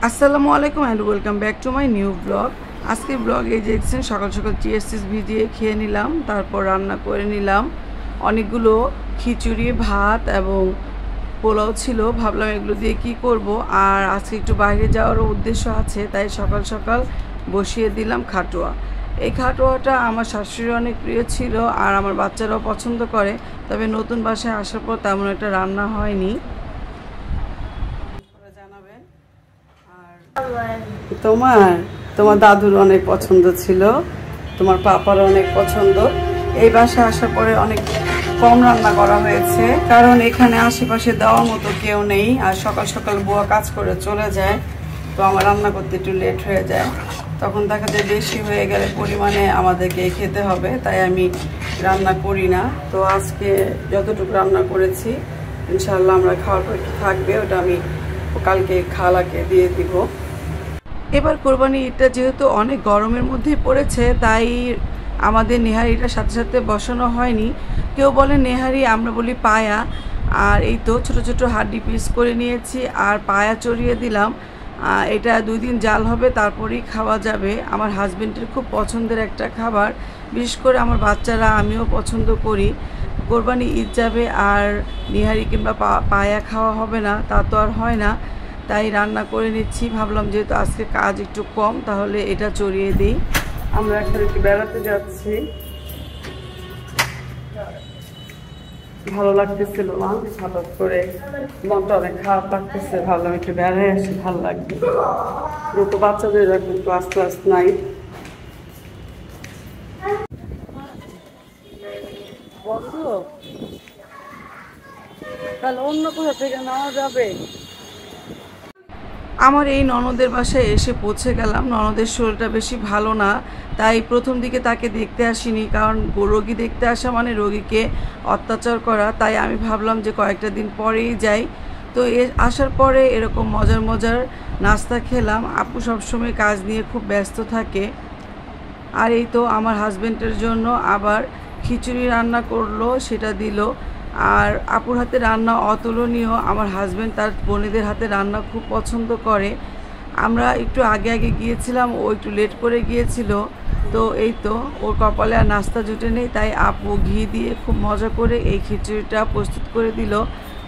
আসসালামু আলাইকুম and welcome back to my new blog. আজকে ব্লগে এই যে দেখছেন সকাল সকাল চিয়ার ভিজিয়ে খেয়ে নিলাম, তারপর রান্না করে নিলাম অনেকগুলো খিচুড়ি, ভাত এবং পোলাও ছিল। ভাবলাম এগুলো দিয়ে কি করব, আর আজকে একটু বাইরে যাওয়ারও উদ্দেশ্য আছে, তাই সকাল সকাল বসিয়ে দিলাম খাটুয়া। এই খাটুয়াটা আমার শাশুড়ির অনেক প্রিয় ছিল আর আমার বাচ্চারাও পছন্দ করে, তবে নতুন বাসায় আসার পর তেমন একটা রান্না হয়নি। তোমার দাদুর অনেক পছন্দ ছিল, তোমার পাপার অনেক পছন্দ। এই বাসায় আসার পরে অনেক কম রান্না করা হয়েছে, কারণ এখানে আশেপাশে দেওয়ার মতো কেউ নেই, আর সকাল সকাল বুয়া কাজ করে চলে যায়, তো আমার রান্না করতে একটু লেট হয়ে যায়। তখন দেখা যায় বেশি হয়ে গেলে পরিমাণে আমাদেরকে খেতে হবে, তাই আমি রান্না করি না। তো আজকে যতটুকু রান্না করেছি ইনশাআল্লাহ আমরা খাওয়ার পর একটু থাকবে, ওটা আমি কালকে খালাকে দিয়ে দিব। এবার কোরবানি ঈদটা যেহেতু অনেক গরমের মধ্যেই পড়েছে, তাই আমাদের নেহারিটার সাথে সাথে বসানো হয়নি। কেউ বলে নেহারি, আমরা বলি পায়া। আর এই তো ছোট ছোট হাড্ডি পিস করে নিয়েছি আর পায়া চড়িয়ে দিলাম। এটা 2 দিন জাল হবে, তারপরেই খাওয়া যাবে। আমার হাজবেন্ডের খুব পছন্দের একটা খাবার, বিশেষ করে আমার বাচ্চারা, আমিও পছন্দ করি। কোরবানি ঈদ যাবে আর নেহারি কিংবা পায়া খাওয়া হবে না, তা তো আর হয় না, তাই রান্না করে নিচ্ছি। ভাবলাম যেহেতু আজকে কাজ একটু কম, তাহলে এটা চড়িয়ে দিই। আমরা এখন একটু বেড়াতে যাচ্ছি, ভালো লাগতেছিল না, হঠাৎ করে মনটা অনেক খারাপ লাগতেছে, ভাবলাম একটু বেড়ায় আসি, ভালো লাগবে। দুটো বাচ্চাদের এখন ক্লাস নাই। তাহলে অন্য কোথা থেকে নেওয়া যাবে? আমার এই ননদের বাসায় এসে পৌঁছে গেলাম। ননদের শরীরটা বেশি ভালো না, তাই প্রথম দিকে তাকে দেখতে আসিনি, কারণ রোগী দেখতে আসা মানে রোগীকে অত্যাচার করা। তাই আমি ভাবলাম যে কয়েকটা দিন পরেই যাই। তো আসার পরে এরকম মজার মজার নাস্তা খেলাম। আপু সবসময় কাজ নিয়ে খুব ব্যস্ত থাকে। আর এই তো আমার হাজবেন্ডের জন্য আবার খিচুড়ি রান্না করলো, সেটা দিল। আর আপুর হাতে রান্না অতুলনীয়। আমার হাজবেন্ড তার বোনেদের হাতে রান্না খুব পছন্দ করে। আমরা একটু আগে আগে গিয়েছিলাম, ও একটু লেট করে গিয়েছিল, তো এই তো ওর কপালে আর নাস্তা জুটে নেই, তাই আপু ঘি দিয়ে খুব মজা করে এই খিচুড়িটা প্রস্তুত করে দিল।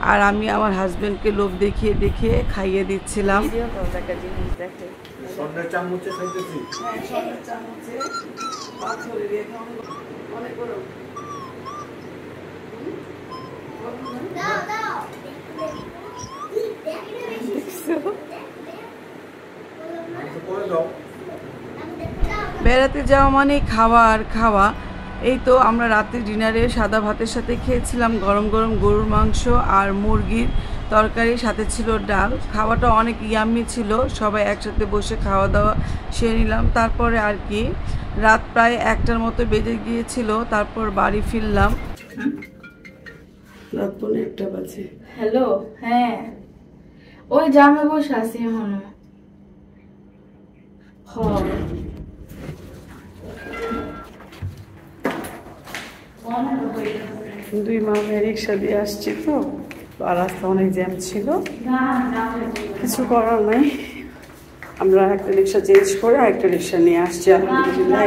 আর আমি আমার হাজবেন্ডকে লোভ দেখিয়ে দেখিয়ে খাইয়ে দিচ্ছিলাম। বেড়াতে যাওয়া মানে খাওয়া আর খাওয়া। এই তো আমরা রাতে ডিনারে সাদা ভাতের সাথে খেয়েছিলাম গরম গরম গরুর মাংস আর মুরগির তরকারি, সাথে ছিল ডাল। খাওয়াটা অনেক ইয়াম্মি ছিল, সবাই একসাথে বসে খাওয়া দাওয়া সেরে নিলাম। তারপরে আর কি রাত প্রায় 1টার মতো বেজে গিয়েছিল, তারপর বাড়ি ফিরলাম। রাত 1:30 বাজে। হ্যালো, হ্যাঁ ওই জামে বসে আছি এখন। দুই মামে রিক্সা দিয়ে আসছি, তো আর রাস্তা অনেক জ্যাম ছিল, কিছু করার নাই। আমরা একটা রিক্সা চেঞ্জ করে আরেকটা রিক্সা নিয়ে আসছি। আলহামদুলিল্লাহ।